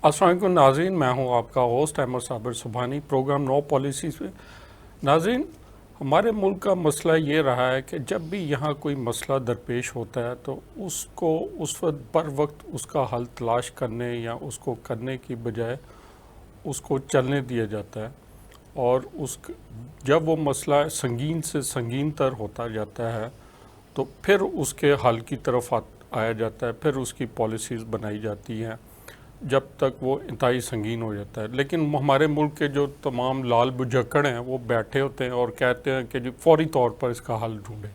السلام علیکم ناظرین، میں ہوں آپ کا ہوسٹ احمد صابر سبحانی، پروگرام نو پالیسیز میں۔ ناظرین، ہمارے ملک کا مسئلہ یہ رہا ہے کہ جب بھی یہاں کوئی مسئلہ درپیش ہوتا ہے تو اس کو اس وقت بر وقت اس کا حل تلاش کرنے یا اس کو کرنے کی بجائے اس کو چلنے دیا جاتا ہے، اور جب وہ مسئلہ سنگین سے سنگین تر ہوتا جاتا ہے تو پھر اس کے حل کی طرف آیا جاتا ہے، پھر اس کی پالیسیز بنائی جاتی ہیں جب تک وہ انتہائی سنگین ہو جاتا ہے۔ لیکن ہمارے ملک کے جو تمام لال بجکڑ ہیں وہ بیٹھے ہوتے ہیں اور کہتے ہیں کہ فوری طور پر اس کا حل ڈھونڈیں،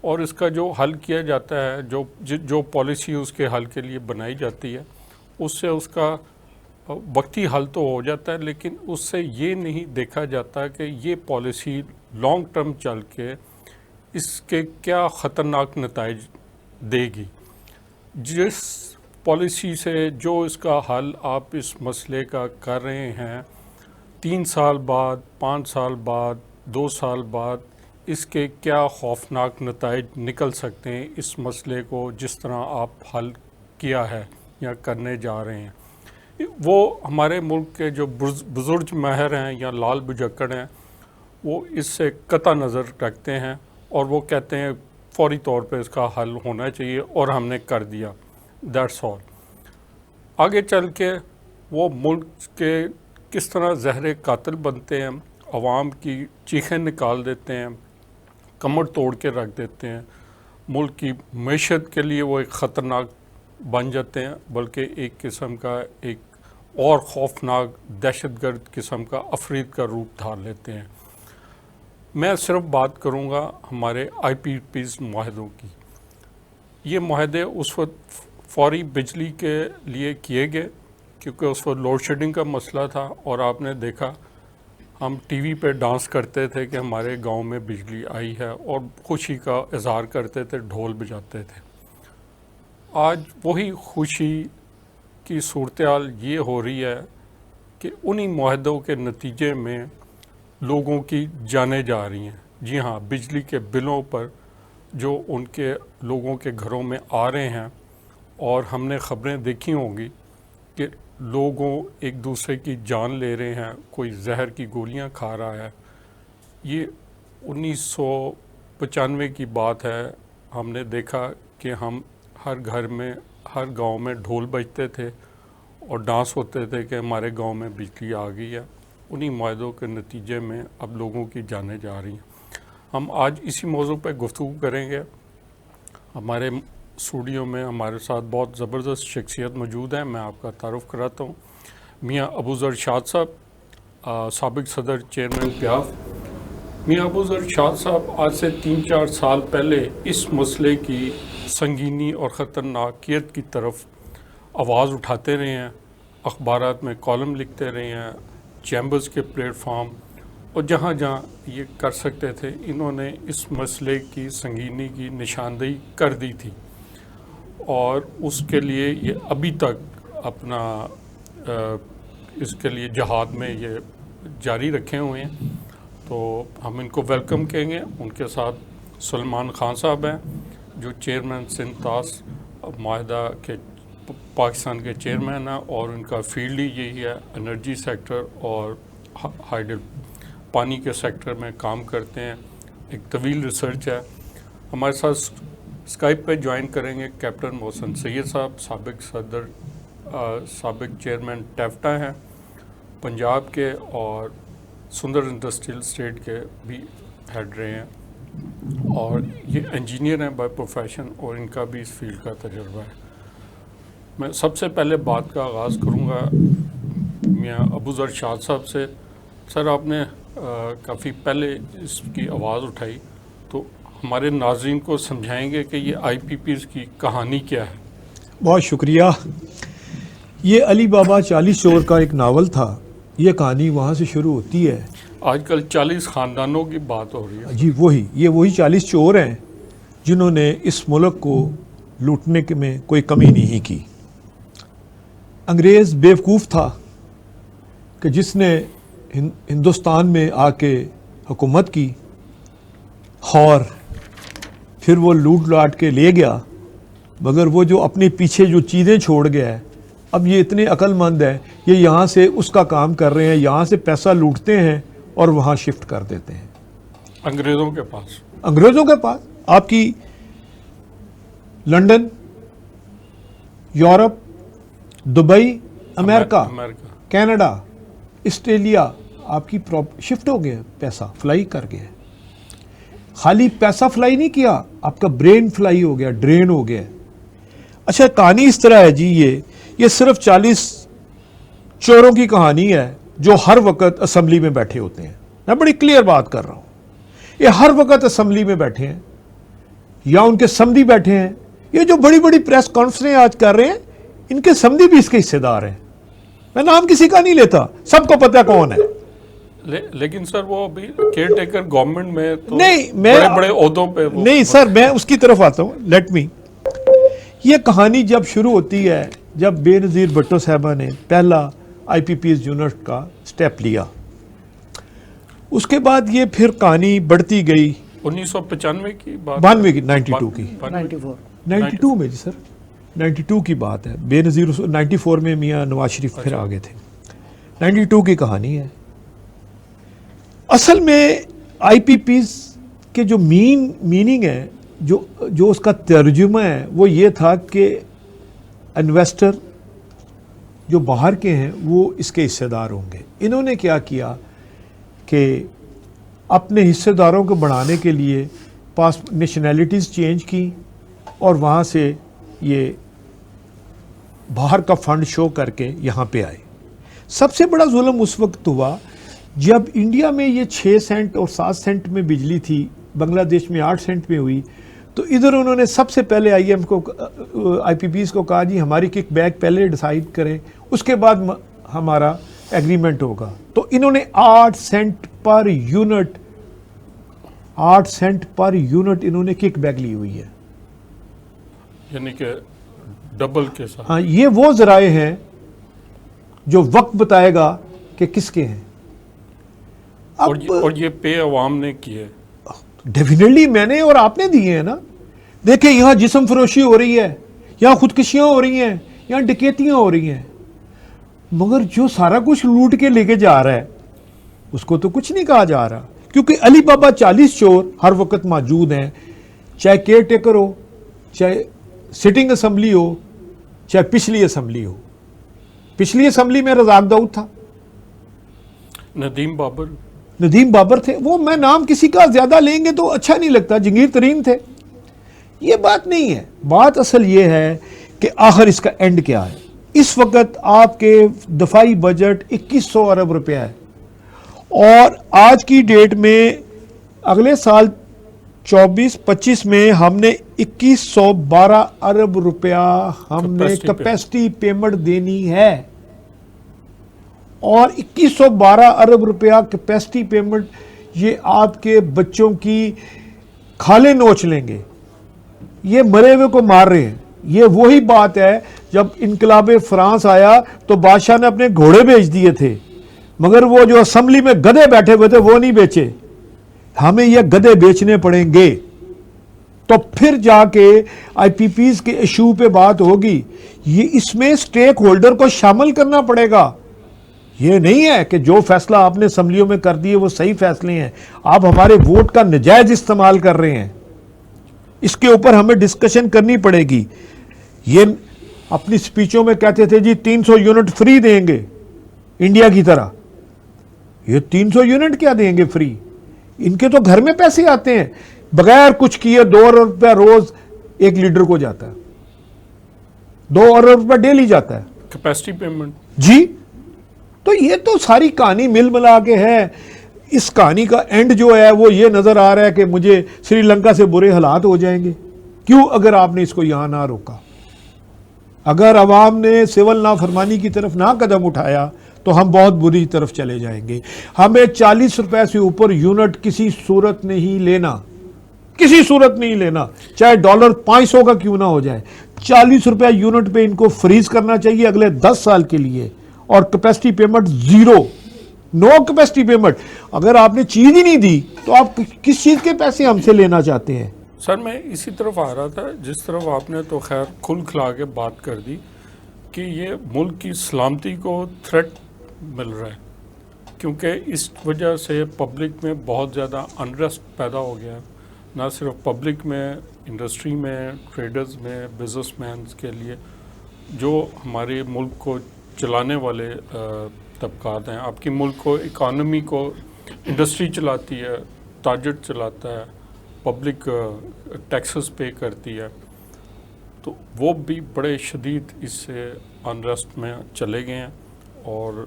اور اس کا جو حل کیا جاتا ہے، جو پالیسی اس کے حل کے لیے بنائی جاتی ہے، اس سے اس کا وقتی حل تو ہو جاتا ہے، لیکن اس سے یہ نہیں دیکھا جاتا کہ یہ پالیسی لانگ ٹرم چل کے اس کے کیا خطرناک نتائج دے گی۔ جس پالیسی سے جو اس کا حل آپ اس مسئلے کا کر رہے ہیں، 3 سال بعد، 5 سال بعد، 2 سال بعد اس کے کیا خوفناک نتائج نکل سکتے ہیں اس مسئلے کو جس طرح آپ حل کیا ہے یا کرنے جا رہے ہیں۔ وہ ہمارے ملک کے جو بزرگ ماہر ہیں یا لال بجکڑ ہیں وہ اس سے قطع نظر رکھتے ہیں، اور وہ کہتے ہیں فوری طور پہ اس کا حل ہونا چاہیے اور ہم نے کر دیا، دیٹس آل۔ آگے چل کے وہ ملک کے کس طرح زہر قاتل بنتے ہیں، عوام کی چیخیں نکال دیتے ہیں، کمر توڑ کے رکھ دیتے ہیں، ملک کی معیشت کے لیے وہ ایک خطرناک بن جاتے ہیں، بلکہ ایک قسم کا ایک اور خوفناک دہشت گرد قسم کا افرید کا روپ دھار لیتے ہیں۔ میں صرف بات کروں گا ہمارے آئی پی پیز معاہدوں کی۔ یہ معاہدے اس وقت فوری بجلی کے لیے کیے گئے کیونکہ اس وقت لوڈ شیڈنگ کا مسئلہ تھا، اور آپ نے دیکھا ہم ٹی وی پہ ڈانس کرتے تھے کہ ہمارے گاؤں میں بجلی آئی ہے، اور خوشی کا اظہار کرتے تھے، ڈھول بجاتے تھے۔ آج وہی خوشی کی صورتحال یہ ہو رہی ہے کہ انہی معاہدوں کے نتیجے میں لوگوں کی جانیں جا رہی ہیں۔ جی ہاں، بجلی کے بلوں پر جو ان کے لوگوں کے گھروں میں آ رہے ہیں، اور ہم نے خبریں دیکھی ہوں گی کہ لوگوں ایک دوسرے کی جان لے رہے ہیں، کوئی زہر کی گولیاں کھا رہا ہے۔ یہ 1995 کی بات ہے۔ ہم نے دیکھا کہ ہم ہر گھر میں، ہر گاؤں میں ڈھول بجتے تھے اور ڈانس ہوتے تھے کہ ہمارے گاؤں میں بجلی آ گئی ہے۔ انہی معاہدوں کے نتیجے میں اب لوگوں کی جانیں جا رہی ہیں۔ ہم آج اسی موضوع پہ گفتگو کریں گے۔ ہمارے اسٹوڈیو میں ہمارے ساتھ بہت زبردست شخصیت موجود ہے۔ میں آپ کا تعارف کراتا ہوں، میاں ابو ذر شاد صاحب، سابق صدر چیئرمین پیاف۔ میاں ابو ذر شاد صاحب آج سے 3-4 سال پہلے اس مسئلے کی سنگینی اور خطرناکیت کی طرف آواز اٹھاتے رہے ہیں، اخبارات میں کالم لکھتے رہے ہیں، چیمبرز کے پلیٹ فارم، اور جہاں جہاں یہ کر سکتے تھے انہوں نے اس مسئلے کی سنگینی کی نشاندہی کر دی تھی، اور اس کے لیے یہ ابھی تک اپنا اس کے لیے جہاد میں یہ جاری رکھے ہوئے ہیں۔ تو ہم ان کو ویلکم کہیں گے۔ ان کے ساتھ سلمان خان صاحب ہیں جو چیئرمین سندھ طاس معاہدہ کے پاکستان کے چیئرمین ہیں، اور ان کا فیلڈ ہی یہی ہے، انرجی سیکٹر اور ہائیڈل پانی کے سیکٹر میں کام کرتے ہیں، ایک طویل ریسرچ ہے۔ ہمارے ساتھ اسکائپ پہ جوائن کریں گے کیپٹن محسن سید صاحب، سابق صدر، سابق چیئرمین ٹیفٹا ہیں پنجاب کے، اور سندر انڈسٹریل اسٹیٹ کے بھی ہیڈ رہے ہیں، اور یہ انجینئر ہیں بائی پروفیشن، اور ان کا بھی اس فیلڈ کا تجربہ ہے۔ میں سب سے پہلے بات کا آغاز کروں گا میاں ابو ذر شاد صاحب سے۔ سر، آپ نے کافی پہلے اس کی آواز اٹھائی، تو ہمارے ناظرین کو سمجھائیں گے کہ یہ آئی پی پیز کی کہانی کیا ہے؟ بہت شکریہ۔ یہ علی بابا 40 چور کا ایک ناول تھا، یہ کہانی وہاں سے شروع ہوتی ہے۔ آج کل 40 خاندانوں کی بات ہو رہی ہے۔ جی وہی 40 چور ہیں جنہوں نے اس ملک کو لوٹنے میں کوئی کمی نہیں کی۔ انگریز بیوقوف تھا کہ جس نے ہندوستان میں آ کے حکومت کی، اور پھر وہ لوٹ لاٹ کے لے گیا، مگر وہ جو اپنے پیچھے جو چیزیں چھوڑ گیا ہے، اب یہ اتنے عقل مند ہیں، یہ یہاں سے اس کا کام کر رہے ہیں، یہاں سے پیسہ لوٹتے ہیں اور وہاں شفٹ کر دیتے ہیں انگریزوں کے پاس. انگریزوں کے پاس. آپ کی لنڈن، یورپ، دبئی، امریکہ، کینیڈا، آسٹریلیا آپ کی شفٹ ہو گیا، پیسہ فلائی کر گیا. خالی پیسہ فلائی نہیں کیا، آپ کا برین فلائی ہو گیا، ڈرین ہو گیا. اچھا کہانی اس طرح ہے جی، یہ صرف 40 چوروں کی کہانی ہے جو ہر وقت اسمبلی میں بیٹھے ہوتے ہیں. میں بڑی کلیئر بات کر رہا ہوں، یہ ہر وقت اسمبلی میں بیٹھے ہیں یا ان کے سمدھی بیٹھے ہیں. یہ جو بڑی بڑی پریس کانفرنسیں آج کر رہے ہیں، ان کے سمدھی بھی اس کے حصے دار ہیں. میں نام کسی کا نہیں لیتا، سب کو پتہ کون ہے. لیکن سر وہ ابھی کیئر ٹیکر گورنمنٹ میں تو نہیں، میں بڑے بڑے عہدوں پہ نہیں سر، میں اس کی طرف آتا ہوں. لیٹ می، یہ کہانی جب شروع ہوتی ہے جب بے نظیر بھٹو صاحبہ نے پہلا آئی پی پی ایس یونٹ کا سٹیپ لیا، اس کے بعد یہ پھر کہانی بڑھتی گئی. 1995 کی بات، 92 کی، 92 کی، 94 میں جی سر، 92 کی بات ہے. بے نظیر 94 میں میاں نواز شریف پھر آگے تھے. 92 کی کہانی ہے. اصل میں آئی پی پیز کے جو میننگ ہے، جو اس کا ترجمہ ہے، وہ یہ تھا کہ انویسٹر جو باہر کے ہیں وہ اس کے حصے دار ہوں گے. انہوں نے کیا کیا کہ اپنے حصے داروں کو بڑھانے کے لیے نیشنلٹیز چینج کی اور وہاں سے یہ باہر کا فنڈ شو کر کے یہاں پہ آئے. سب سے بڑا ظلم اس وقت ہوا جب انڈیا میں یہ 6 سینٹ اور 7 سینٹ میں بجلی تھی، بنگلہ دیش میں 8 سینٹ میں ہوئی، تو ادھر انہوں نے سب سے پہلے آئی پی پیز کو کہا جی ہماری کک بیک پہلے ڈیسائیڈ کریں، اس کے بعد ہمارا ایگریمنٹ ہوگا. تو انہوں نے 8 سینٹ پر یونٹ انہوں نے کک بیک لی ہوئی ہے، یعنی کہ ڈبل کے ساتھ. ہاں، یہ وہ ذرائع ہیں جو وقت بتائے گا کہ کس کے ہیں. اور یہ پے عوام نے کی ہے. ڈیفینیٹلی میں نے اور آپ نے دیے ہیں نا. دیکھیں یہاں جسم فروشی ہو رہی ہے، یہاں خودکشیاں ہو رہی ہیں، یہاں ڈکیتیاں ہو رہی ہیں، مگر جو سارا کچھ لوٹ کے لے کے جا رہا ہے اس کو تو کچھ نہیں کہا جا رہا. کیونکہ علی بابا 40 چور ہر وقت موجود ہیں، چاہے کیئر ٹیکر ہو، چاہے سٹنگ اسمبلی ہو، چاہے پچھلی اسمبلی ہو. پچھلی اسمبلی میں رزاق داؤد تھا، ندیم بابر تھے. وہ میں نام کسی کا زیادہ لیں گے تو اچھا نہیں لگتا، جنگیر ترین تھے. یہ بات نہیں ہے. بات اصل یہ ہے کہ آخر اس کا اینڈ کیا ہے. اس وقت آپ کے دفاعی بجٹ 2100 ارب روپیہ ہے، اور آج کی ڈیٹ میں اگلے سال 24-25 میں ہم نے 2112 ارب روپیہ ہم نے کیپیسٹی پیمنٹ دینی ہے. اور 2112 ارب روپیہ کیپیسٹی پیمنٹ یہ آپ کے بچوں کی کھالیں نوچ لیں گے. یہ مرے ہوئے کو مار رہے ہیں. یہ وہی بات ہے جب انقلاب فرانس آیا تو بادشاہ نے اپنے گھوڑے بیچ دیے تھے، مگر وہ جو اسمبلی میں گدھے بیٹھے ہوئے تھے وہ نہیں بیچے. ہمیں یہ گدھے بیچنے پڑیں گے تو پھر جا کے آئی پی پیز کے ایشو پہ بات ہوگی. یہ اس میں سٹیک ہولڈر کو شامل کرنا پڑے گا. یہ نہیں ہے کہ جو فیصلہ آپ نے اسمبلیوں میں کر دیے وہ صحیح فیصلے ہیں. آپ ہمارے ووٹ کا نجائز استعمال کر رہے ہیں. اس کے اوپر ہمیں ڈسکشن کرنی پڑے گی. یہ اپنی سپیچوں میں کہتے تھے جی 300 یونٹ فری دیں گے انڈیا کی طرح. یہ 300 یونٹ کیا دیں گے فری؟ ان کے تو گھر میں پیسے آتے ہیں. بغیر کچھ کیے 2 ارب روپیہ روز ایک لیڈر کو جاتا ہے، 2 ارب روپیہ ڈیلی جاتا ہے کیپیسٹی پیمنٹ. جی تو یہ تو ساری کہانی مل ملا کے ہے. اس کہانی کا اینڈ جو ہے وہ یہ نظر آ رہا ہے کہ مجھے سری لنکا سے برے حالات ہو جائیں گے. کیوں؟ اگر آپ نے اس کو یہاں نہ روکا، اگر عوام نے سول نافرمانی کی طرف نہ قدم اٹھایا تو ہم بہت بری طرف چلے جائیں گے. ہمیں 40 روپے سے اوپر یونٹ کسی صورت نہیں لینا، کسی صورت نہیں لینا، چاہے ڈالر 500 کا کیوں نہ ہو جائے. 40 روپے یونٹ پہ ان کو فریز کرنا چاہیے اگلے 10 سال کے لیے. اور کیپیسٹی پیمنٹ 0، نو کیپیسٹی پیمنٹ. اگر آپ نے چیز ہی نہیں دی تو آپ کس چیز کے پیسے ہم سے لینا چاہتے ہیں؟ سر میں اسی طرف آ رہا تھا، جس طرف آپ نے تو خیر کھل کھلا کے بات کر دی کہ یہ ملک کی سلامتی کو تھریٹ مل رہا ہے، کیونکہ اس وجہ سے پبلک میں بہت زیادہ انریسٹ پیدا ہو گیا ہے، نہ صرف پبلک میں، انڈسٹری میں، ٹریڈرز میں، بزنس مینز کے لیے، جو ہمارے ملک کو چلانے والے طبقات ہیں. آپ کی ملک کو، اکانومی کو، انڈسٹری چلاتی ہے، تاجر چلاتا ہے، پبلک ٹیکسز پے کرتی ہے، تو وہ بھی بڑے شدید اس سے انریسٹ میں چلے گئے ہیں، اور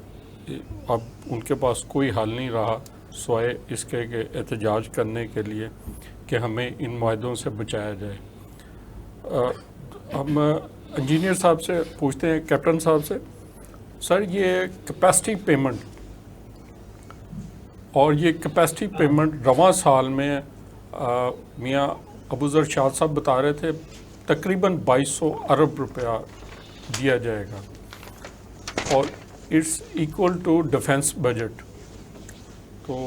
اب ان کے پاس کوئی حل نہیں رہا سوائے اس کے کہ احتجاج کرنے کے لیے کہ ہمیں ان معاہدوں سے بچایا جائے. ہم انجینئر صاحب سے پوچھتے ہیں، کیپٹن صاحب سے، سر یہ کیپیسٹی پیمنٹ اور یہ کیپیسٹی پیمنٹ رواں سال میں میاں ابو ذر شاد صاحب بتا رہے تھے تقریباً 2200 ارب روپیہ دیا جائے گا، اور it's equal to defence budget. تو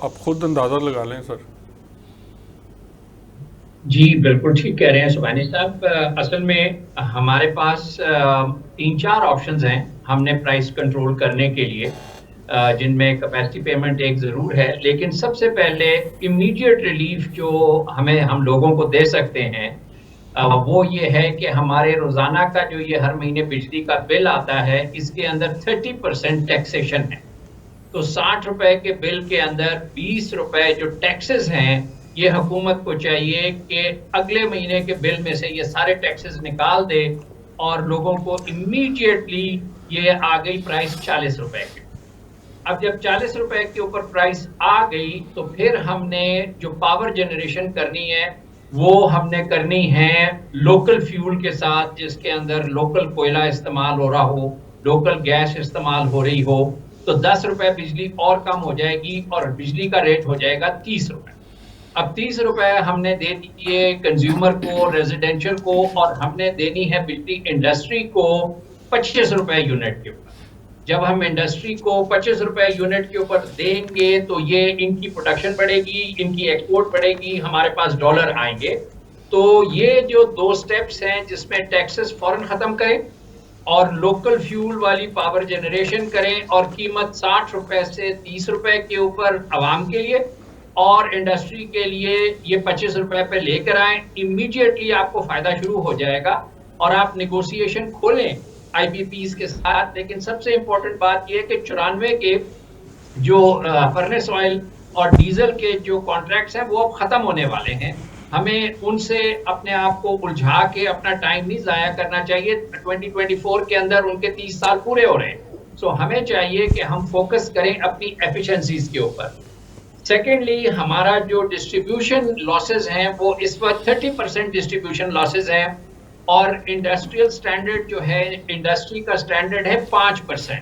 آپ خود اندازہ لگا لیں سر. جی بالکل ٹھیک کہہ رہے ہیں سبحانی صاحب. اصل میں ہمارے پاس 3-4 آپشنز ہیں ہم نے پرائس کنٹرول کرنے کے لیے، جن میں کیپیسٹی پیمنٹ ایک ضرور ہے، لیکن سب سے پہلے امیڈیٹ ریلیف جو ہم لوگوں کو دے سکتے ہیں وہ یہ ہے کہ ہمارے روزانہ کا جو یہ ہر مہینے بجلی کا بل آتا ہے، اس کے اندر 30% ٹیکسیشن ہے. تو 60 روپے کے بل کے اندر 20 روپے جو ٹیکسز ہیں، یہ حکومت کو چاہیے کہ اگلے مہینے کے بل میں سے یہ سارے ٹیکسز نکال دے، اور لوگوں کو امیڈیٹلی یہ آ گئی پرائس 40 روپے کی. اب جب 40 روپے کے اوپر پرائس آ گئی تو پھر ہم نے جو پاور جنریشن کرنی ہے وہ ہم نے کرنی ہے لوکل فیول کے ساتھ، جس کے اندر لوکل کوئلہ استعمال ہو رہا ہو، لوکل گیس استعمال ہو رہی ہو. تو 10 روپے بجلی اور کم ہو جائے گی اور بجلی کا ریٹ ہو جائے گا 30 روپے. اب 30 روپے ہم نے دے دیے کنزیومر کو، ریزیڈینشل کو، اور ہم نے دینی ہے بجلی انڈسٹری کو 25 روپے یونٹ کے اوپر. جب ہم انڈسٹری کو 25 روپے یونٹ کے اوپر دیں گے تو یہ ان کی پروڈکشن بڑھے گی، ان کی ایکسپورٹ بڑھے گی، ہمارے پاس ڈالر آئیں گے. تو یہ جو 2 سٹیپس ہیں جس میں ٹیکسز فوراً ختم کریں اور لوکل فیول والی پاور جنریشن کریں، اور قیمت 60 روپے سے 30 روپے کے اوپر عوام کے لیے اور انڈسٹری کے لیے یہ 25 روپے پہ لے کر آئیں، امیڈیٹلی آپ کو فائدہ شروع ہو جائے گا اور آپ نیگوسیشن کھولیں آئی پی پیز کے ساتھ. لیکن سب سے امپورٹنٹ بات یہ ہے کہ 94 کے جو فرنس آئل اور ڈیزل کے جو کانٹریکٹس ہیں وہ اب ختم ہونے والے ہیں. ہمیں ان سے اپنے آپ کو الجھا کے اپنا ٹائم نہیں ضائع کرنا چاہیے. 2024 کے اندر ان کے 30 سال پورے ہو رہے ہیں. سو ہمیں چاہیے کہ ہم فوکس کریں اپنی ایفیشنسیز کے اوپر. سیکنڈلی، ہمارا جو ڈسٹریبیوشن لاسز ہیں وہ اس وقت 30% ڈسٹریبیوشن لاسز ہیں، اور انڈسٹریل سٹینڈرڈ جو ہے، انڈسٹری کا سٹینڈرڈ ہے 5%.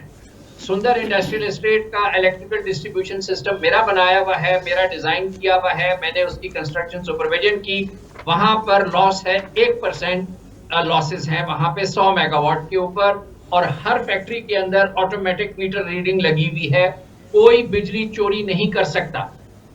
سندر انڈسٹریل اسٹیٹ کا الیکٹریکل ڈسٹریبیوشن سسٹم میرا بنایا ہوا ہے، میرا ڈیزائن کیا ہوا ہے، میں نے اس کی کنسٹرکشن سپرویژن کی. وہاں پر لاس ہے 1% لاسز ہیں وہاں پہ 100 میگا واٹ کے اوپر، اور ہر فیکٹری کے اندر آٹومیٹک میٹر ریڈنگ لگی ہوئی ہے، کوئی بجلی چوری نہیں کر سکتا.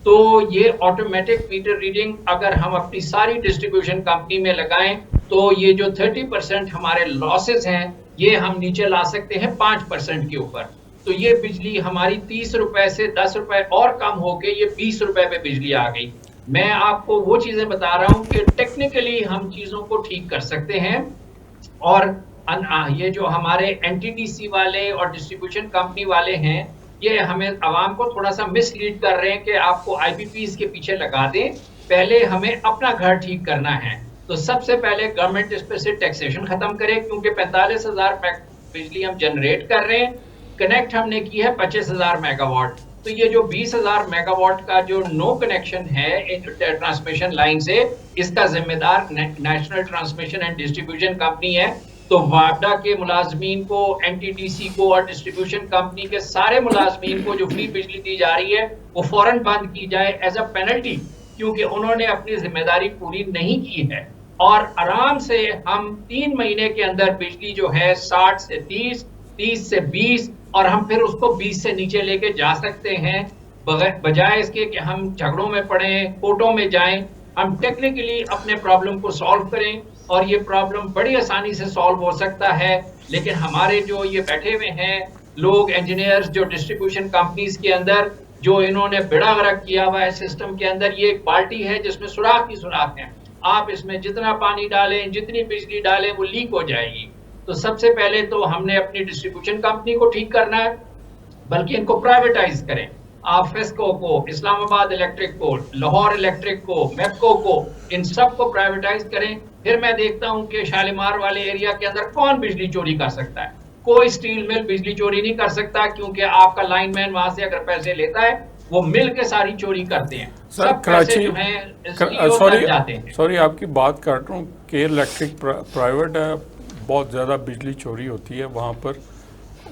تو یہ آٹومیٹک میٹر ریڈنگ اگر ہم اپنی ساری ڈسٹریبیوشن کمپنی میں لگائیں تو یہ جو 30% ہمارے لاسز ہیں یہ ہم نیچے لا سکتے ہیں 5% کے اوپر. تو یہ بجلی ہماری 30 روپے سے 10 روپے اور کم ہو کے یہ 20 روپے پہ بجلی آ گئی. میں آپ کو وہ چیزیں بتا رہا ہوں کہ ٹیکنیکلی ہم چیزوں کو ٹھیک کر سکتے ہیں. اور یہ جو ہمارے این ٹی ڈی سی والے اور ڈسٹریبیوشن کمپنی والے ہیں، یہ ہمیں عوام کو تھوڑا سا مس لیڈ کر رہے ہیں کہ آپ کو آئی پی پیز کے پیچھے لگا دیں. پہلے ہمیں اپنا گھر ٹھیک کرنا ہے. تو سب سے پہلے گورنمنٹ اس پہ سے ٹیکسیشن ختم کرے، کیونکہ 45,000 بجلی ہم جنریٹ کر رہے ہیں، کنیکٹ ہم نے کی ہے 25,000 میگا واٹ. تو یہ جو 20,000 میگا واٹ کا جو نو کنیکشن ہے ٹرانسمیشن لائن سے، اس کا ذمہ دار national transmission and distribution company ہے. تو واپڈا کے ملازمین کو، این ٹی ڈی سی کو اور ڈسٹریبیوشن کمپنی کے سارے ملازمین کو جو فری بجلی دی جا رہی ہے وہ فوراً بند کی جائے ایز اے پینلٹی، کیونکہ انہوں نے اپنی ذمہ داری پوری نہیں کی ہے. اور آرام سے ہم 3 مہینے کے اندر بجلی جو ہے 60 سے 30، 30 سے 20، اور ہم پھر اس کو 20 سے نیچے لے کے جا سکتے ہیں، بجائے اس کے کہ ہم جھگڑوں میں پڑیں، کورٹوں میں جائیں. ہم ٹیکنیکلی اپنے پرابلم کو سالو کریں. اور یہ پرابلم بڑی آسانی سے سالو ہو سکتا ہے. لیکن ہمارے جو یہ بیٹھے ہوئے ہیں لوگ انجینئرز جو ڈسٹریبیوشن کمپنیز کے اندر جو انہوں نے بیڑا غرق کیا ہوا ہے سسٹم کے اندر, یہ ایک بالٹی ہے جس میں سوراخ ہی سوراخ ہیں. آپ اس میں جتنا پانی ڈالیں, جتنی بجلی ڈالیں, وہ لیک ہو جائے گی. تو سب سے پہلے تو ہم نے اپنی ڈسٹریبیوشن کمپنی کو ٹھیک کرنا ہے, بلکہ ان کو پرائیویٹائز کریں. آپ فیسکو کو, اسلام آباد الیکٹرک کو, لاہور الیکٹرک کو, میپکو کو, ان سب کو پرائیویٹائز کریں. پھر میں دیکھتا ہوں کہ شالیمار والے ایریا کے اندر کون بجلی چوری کر سکتا ہے. کوئی سٹیل مل بجلی چوری نہیں کر سکتا, کیونکہ آپ کا لائن مین وہاں سے اگر پیسے لیتا ہے وہ مل کے ساری چوری کرتے ہیں. سب پیسے جو ہیں سوری آپ کی بات کاٹ رہا ہوں کہ الیکٹرک پرائیویٹ ہے, بہت زیادہ بجلی چوری ہوتی ہے وہاں پر,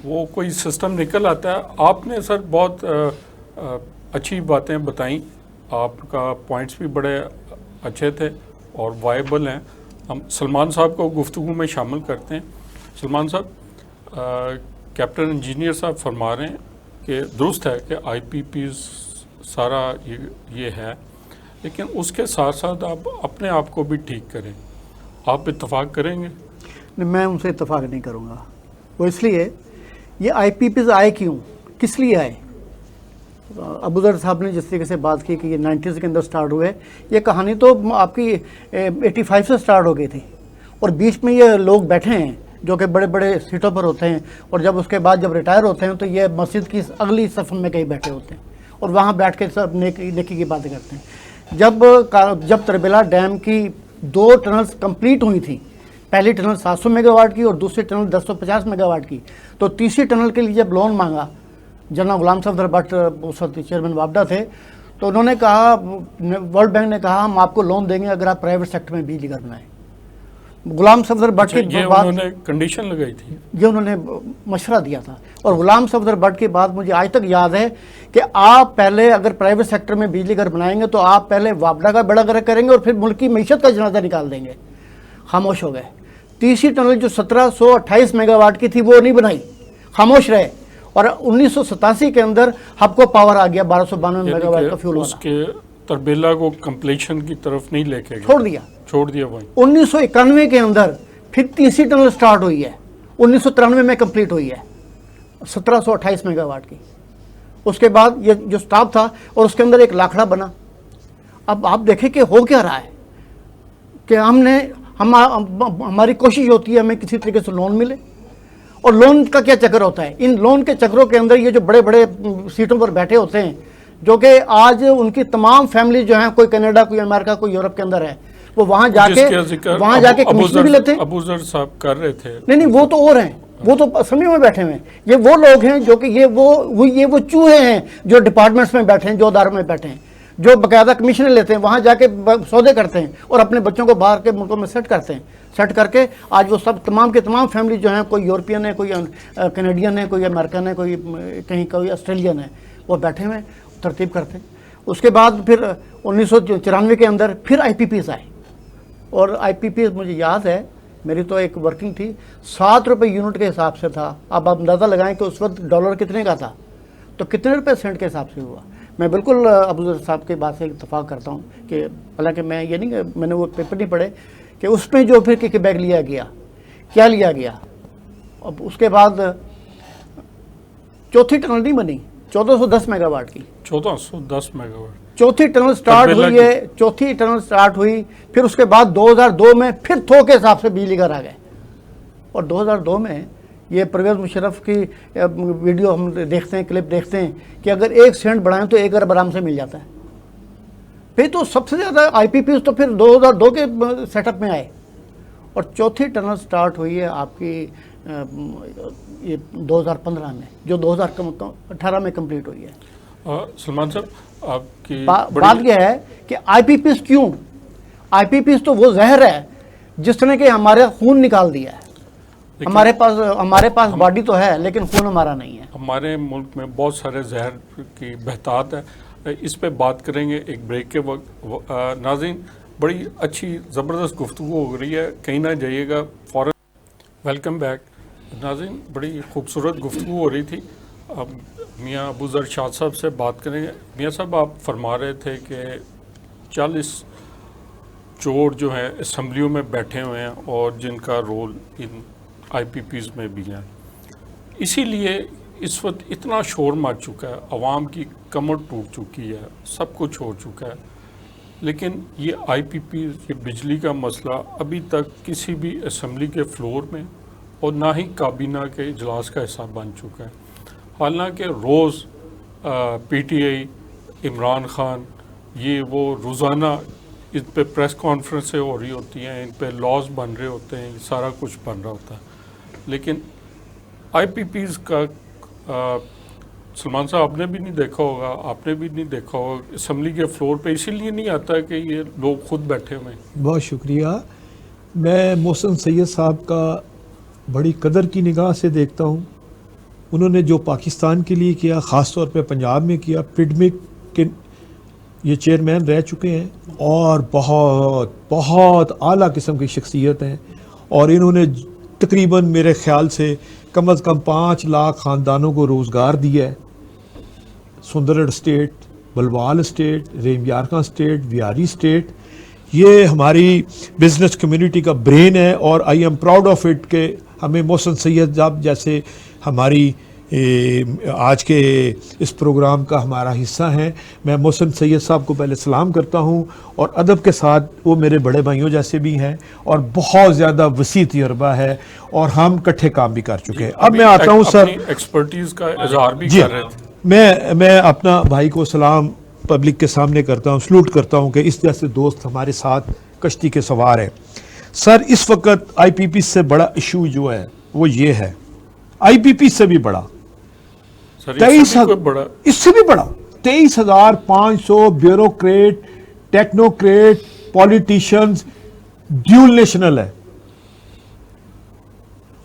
وہ کوئی سسٹم نکل آتا ہے. آپ نے سر بہت اچھی باتیں بتائیں, آپ کا پوائنٹس بھی بڑے اچھے تھے اور وائبل ہیں. ہم سلمان صاحب کو گفتگو میں شامل کرتے ہیں. سلمان صاحب, کیپٹن انجینئر صاحب فرما رہے ہیں کہ درست ہے کہ آئی پی پیز سارا یہ ہے, لیکن اس کے ساتھ ساتھ آپ اپنے آپ کو بھی ٹھیک کریں. آپ اتفاق کریں گے؟ میں ان سے اتفاق نہیں کروں گا. وہ اس لیے, یہ آئی پی پیز آئے کیوں, کس لیے آئے؟ ابوذر صاحب نے جس طریقے سے بات کی کہ یہ 90s کے اندر سٹارٹ ہوئے, یہ کہانی تو آپ کی 85 سے سٹارٹ ہو گئی تھی, اور بیچ میں یہ لوگ بیٹھے ہیں جو کہ بڑے بڑے سیٹوں پر ہوتے ہیں, اور جب اس کے بعد جب ریٹائر ہوتے ہیں تو یہ مسجد کی اگلی صف میں کہیں بیٹھے ہوتے ہیں اور وہاں بیٹھ کے سب نیکی کی باتیں کرتے ہیں. جب تربیلا ڈیم کی 2 ٹنلز کمپلیٹ ہوئی تھیں, پہلی ٹنل 700 میگا واٹ کی اور دوسری ٹنل 150 میگا واٹ کی, تو تیسری ٹنل کے لیے جب لون مانگا, جنرل غلام صفدر بٹ اس وقت چیئرمین وابڈا تھے, تو انہوں نے کہا, ورلڈ بینک نے کہا ہم آپ کو لون دیں گے اگر آپ پرائیویٹ سیکٹر میں بجلی گھر بنائیں. غلام صفدر بٹ کی بات, انہوں نے کنڈیشن لگائی تھی, یہ انہوں نے مشورہ دیا تھا. اور غلام صفدر بٹ کی بات مجھے آج تک یاد ہے کہ آپ پہلے اگر پرائیویٹ سیکٹر میں بجلی گھر بنائیں گے تو آپ پہلے وابڈا کا بیڑا غرق کریں گے اور پھر ملکی معیشت کا جنازہ نکال دیں گے. خاموش ہو گئے. تیسری ٹنل جو 1728 میگا واٹ کی تھی وہ نہیں بنائی, خاموش رہے. اور 1987 کے اندر ہب کو پاور آ گیا 1292 میگا واٹ کا فیول والا, اس کے تربیلا کو کمپلیشن کی طرف نہیں لے کے چھوڑ دیا وہیں. 1991 کے اندر پھر تیسری ٹنل سٹارٹ ہوئی ہے, 1993 میں کمپلیٹ ہوئی ہے 1728 میگا واٹ کی. اس کے بعد یہ جو سٹاپ تھا اور اس کے اندر ایک لاکھڑا بنا. اب آپ دیکھیں کہ ہو کیا رہا ہے کہ ہماری کوشش ہوتی ہے ہمیں کسی طریقے سے لون ملے, اور لون کا کیا چکر ہوتا ہے. ان لون کے چکروں کے اندر یہ جو بڑے بڑے سیٹوں پر بیٹھے ہوتے ہیں, جو کہ آج ان کی تمام فیملی جو ہیں, کوئی کینیڈا, کوئی امریکہ, کوئی یورپ کے اندر ہے, وہ وہاں جا کے کمیشن بھی لیتے ہیں. ابوذر صاحب کر رہے تھے. نہیں وہ تو اور ہیں, وہ تو اسمبلی میں بیٹھے ہوئے ہیں. یہ وہ لوگ ہیں جو کہ یہ وہ چوہے ہیں جو ڈپارٹمنٹس میں بیٹھے ہیں, جو اداروں میں بیٹھے ہیں, جو باقاعدہ کمیشن لیتے ہیں, وہاں جا کے سودے کرتے ہیں اور اپنے بچوں کو باہر کے ملکوں میں سیٹ کرتے ہیں. سیٹ کر کے آج وہ سب تمام کے تمام فیملی جو ہیں, کوئی یورپین ہے, کوئی کینیڈین ہے, کوئی امریکن ہے, کوئی آسٹریلین ہے, وہ بیٹھے ہوئے ترتیب کرتے ہیں. اس کے بعد پھر 1994 کے اندر پھر آئی پی پیز آئے, اور آئی پی پیز مجھے یاد ہے, میری تو ایک ورکنگ تھی, 7 روپے یونٹ کے حساب سے تھا. اب آپ اندازہ لگائیں کہ اس وقت ڈالر کتنے کا تھا, تو کتنے روپے سینٹ کے حساب سے ہوا. میں بالکل ابوذر صاحب کے بات سے اتفاق کرتا ہوں کہ حالانکہ میں یہ نہیں, میں نے وہ پیپر نہیں پڑھے کہ اس میں جو پھر کک بیک لیا گیا, کیا لیا گیا. اب اس کے بعد چوتھی ٹنل نہیں بنی 1410 میگا واٹ کی, 1410 میگا واٹ چوتھی ٹنل سٹارٹ ہوئی ہے. چوتھی ٹنل سٹارٹ ہوئی, پھر اس کے بعد 2002 میں پھر تھوک کے حساب سے بجلی گھر آ گئے. اور 2002 میں یہ پرویز مشرف کی ویڈیو ہم دیکھتے ہیں, کلپ دیکھتے ہیں کہ اگر 1 سینٹ بڑھائیں تو 1 ارب آرام سے مل جاتا ہے. پھر تو سب سے زیادہ آئی پی پیز تو پھر 2002 کے سیٹ اپ میں آئے. اور چوتھی ٹنل سٹارٹ ہوئی ہے آپ کی یہ 2015 میں, جو 2018 میں کمپلیٹ ہوئی ہے. سلمان صاحب آپ کی بات یہ ہے کہ آئی پی پیز کیوں, آئی پی پیز تو وہ زہر ہے جس نے کہ ہمارے خون نکال دیا ہے. ہمارے پاس باڈی تو ہے لیکن خون ہمارا نہیں ہے. ہمارے ملک میں بہت سارے زہر کی بہتات ہے, اس پہ بات کریں گے ایک بریک کے وقت. ناظرین, بڑی اچھی زبردست گفتگو ہو رہی ہے, کہیں نہ جائیے گا فوراً. Welcome back. ناظرین, بڑی خوبصورت گفتگو ہو رہی تھی. اب میاں ابوذر شاد صاحب سے بات کریں گے. میاں صاحب, آپ فرما رہے تھے کہ 40 چور جو ہیں اسمبلیوں میں بیٹھے ہوئے ہیں اور جن کا role in I P Ps میں بھی ہے. اسی لیے اس وقت اتنا شور مچ چکا ہے, عوام کی کمر ٹوٹ چکی ہے, سب کچھ ہو چکا ہے. لیکن یہ آئی پی پی یہ بجلی کا مسئلہ ابھی تک کسی بھی اسمبلی کے فلور میں اور نہ ہی کابینہ کے اجلاس کا حصہ بن چکا ہے. حالانکہ روز P T I, Imran Khan, یہ وہ روزانہ ان پہ پریس کانفرنسیں ہو رہی ہوتی ہیں, ان پہ لاز بن رہے ہوتے ہیں, سارا کچھ بن رہا ہوتا ہے. لیکن آئی پی پیز کا سلمان صاحب آپ نے بھی نہیں دیکھا ہوگا, آپ نے بھی نہیں دیکھا ہوگا اسمبلی کے فلور پہ, اسی لیے نہیں آتا کہ یہ لوگ خود بیٹھے ہوئے ہیں. بہت شکریہ. میں محسن سید صاحب کا بڑی قدر کی نگاہ سے دیکھتا ہوں. انہوں نے جو پاکستان کے لیے کیا, خاص طور پہ پنجاب میں کیا. پڈمک کے یہ چیئرمین رہ چکے ہیں اور بہت بہت اعلیٰ قسم کی شخصیت ہیں, اور انہوں نے تقریباً میرے خیال سے کم از کم 5 لاکھ خاندانوں کو روزگار دیا ہے. سندرگڑھ اسٹیٹ, بلوال اسٹیٹ, ریم یارکاں اسٹیٹ, ویاری اسٹیٹ, یہ ہماری بزنس کمیونٹی کا برین ہے. اور I am proud of it کہ ہمیں محسن سید صاحب جیسے ہماری آج کے اس پروگرام کا ہمارا حصہ ہیں. میں محسن سید صاحب کو پہلے سلام کرتا ہوں, اور ادب کے ساتھ وہ میرے بڑے بھائیوں جیسے بھی ہیں, اور بہت زیادہ وسیع تجربہ ہے, اور ہم کٹھے کام بھی کر چکے ہیں. اب میں آتا ہوں سر, ایکسپرٹیز کا اظہار بھی جی کر رہے تھے. میں اپنا بھائی کو سلام پبلک کے سامنے کرتا ہوں, سلوٹ کرتا ہوں کہ اس جیسے دوست ہمارے ساتھ کشتی کے سوار ہیں. سر اس وقت آئی پی پی سے بڑا ایشو جو ہے وہ یہ ہے, آئی پی پی سے بھی بڑا, اس سے بھی بڑا 23,500 bureaucrat, technocrat, politicians dual national ہے.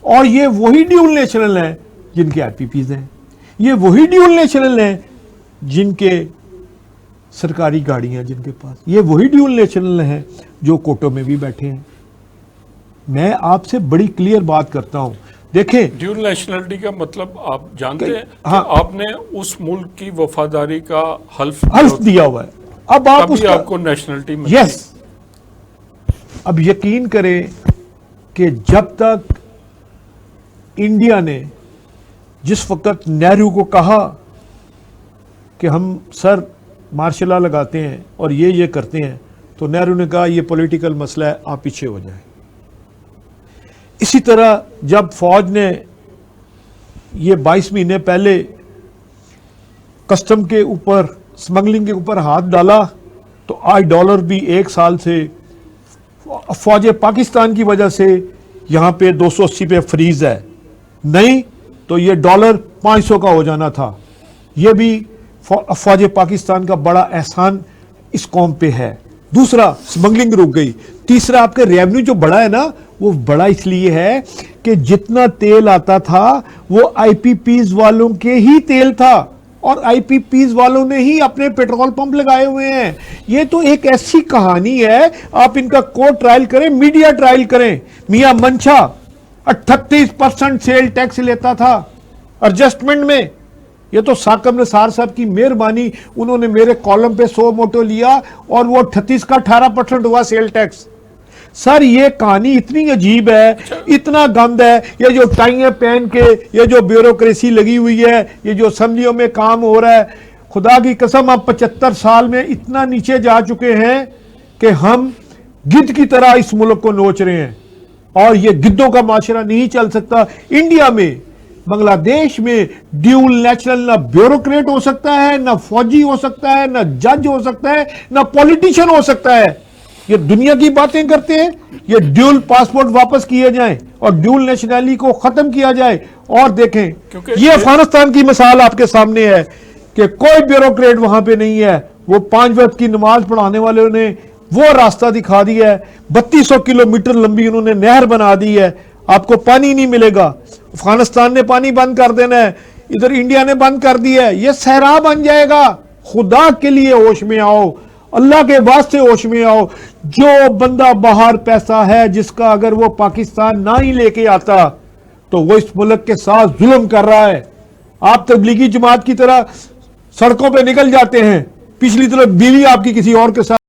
اور یہ وہی ڈیول نیشنل ہیں جن کے آئی پی پیز ہیں, یہ وہی ڈیول نیشنل ہیں جن کے سرکاری گاڑیاں جن کے پاس, یہ وہی ڈیول نیشنل ہیں جو کوٹوں میں بھی بیٹھے ہیں. میں آپ سے بڑی کلیئر بات کرتا ہوں, دیکھیں ڈیول نیشنلٹی کا مطلب آپ جانتے ہیں کہ آپ نے اس ملک کی وفاداری کا حلف دیا ہوا ہے. اب آپ اس آپ کو نیشنلٹی ملتی. یس, اب یقین کریں کہ جب تک انڈیا نے جس وقت نہرو کو کہا کہ ہم سر مارشل لا لگاتے ہیں اور یہ کرتے ہیں, تو نہرو نے کہا یہ پولیٹیکل مسئلہ ہے, آپ پیچھے ہو جائیں. اسی طرح جب فوج نے یہ 22 مہینے پہلے کسٹم کے اوپر, سمگلنگ کے اوپر ہاتھ ڈالا, تو آج ڈالر بھی 1 سال سے فوج پاکستان کی وجہ سے یہاں پہ 280 پہ فریز ہے, نہیں تو یہ ڈالر 500 کا ہو جانا تھا. یہ بھی فوج پاکستان کا بڑا احسان اس قوم پہ ہے. دوسرا, سمگلنگ رک گئی. تیسرا, آپ کا ریونیو جو بڑا ہے نا, وہ بڑا اس لیے ہے کہ جتنا تیل آتا تھا وہ آئی پی پیز والوں کے ہی تیل تھا, اور آئی پی پیز والوں نے ہی اپنے پیٹرول پمپ لگائے ہوئے ہیں. یہ تو ایک ایسی کہانی ہے, آپ ان کا کورٹ ٹرائل کریں, میڈیا ٹرائل کریں. میاں منشا 38% سیل ٹیکس لیتا تھا ایڈجسٹمنٹ میں. یہ تو ثاقب نثار صاحب کی مہربانی, انہوں نے میرے کالم پہ 100 موٹو لیا اور وہ 38 کا 18% ہوا سیل ٹیکس. سر یہ کہانی اتنی عجیب ہے, اتنا گند ہے. یہ جو ٹائیں پہن کے, یہ جو بیوروکریسی لگی ہوئی ہے, یہ جو اسمبلیوں میں کام ہو رہا ہے, خدا کی قسم آپ 75 سال میں اتنا نیچے جا چکے ہیں کہ ہم گدھ کی طرح اس ملک کو نوچ رہے ہیں, اور یہ گدھوں کا معاشرہ نہیں چل سکتا. انڈیا میں, بنگلہ دیش میں ڈیول نیشنل نہ بیوروکریٹ ہو سکتا ہے, نہ فوجی ہو سکتا ہے, نہ جج ہو سکتا ہے, نہ پولیٹیشین ہو سکتا ہے. یہ دنیا کی باتیں کرتے ہیں. یہ ڈیول پاسپورٹ واپس کیے جائیں اور ڈیول نیشنلٹی کو ختم کیا جائے. اور دیکھیں, یہ افغانستان کی مثال آپ کے سامنے ہے کہ کوئی بیوروکریٹ وہاں پہ نہیں ہے. وہ 5 وقت کی نماز پڑھانے والوں نے وہ راستہ دکھا دیا ہے. 3200 کلومیٹر لمبی انہوں نے نہر بنا دی ہے. آپ کو پانی نہیں ملے گا. افغانستان نے پانی بند کر دینا ہے, ادھر انڈیا نے بند کر دیا ہے. یہ صحرا بن جائے گا. خدا کے لیے ہوش میں آؤ, اللہ کے واسطے ہوش میں آؤ. جو بندہ باہر پیسہ ہے جس کا اگر وہ پاکستان نہ ہی لے کے آتا تو وہ اس ملک کے ساتھ ظلم کر رہا ہے. آپ تبلیغی جماعت کی طرح سڑکوں پہ نکل جاتے ہیں, پچھلی طرف بیوی آپ کی کسی اور کے ساتھ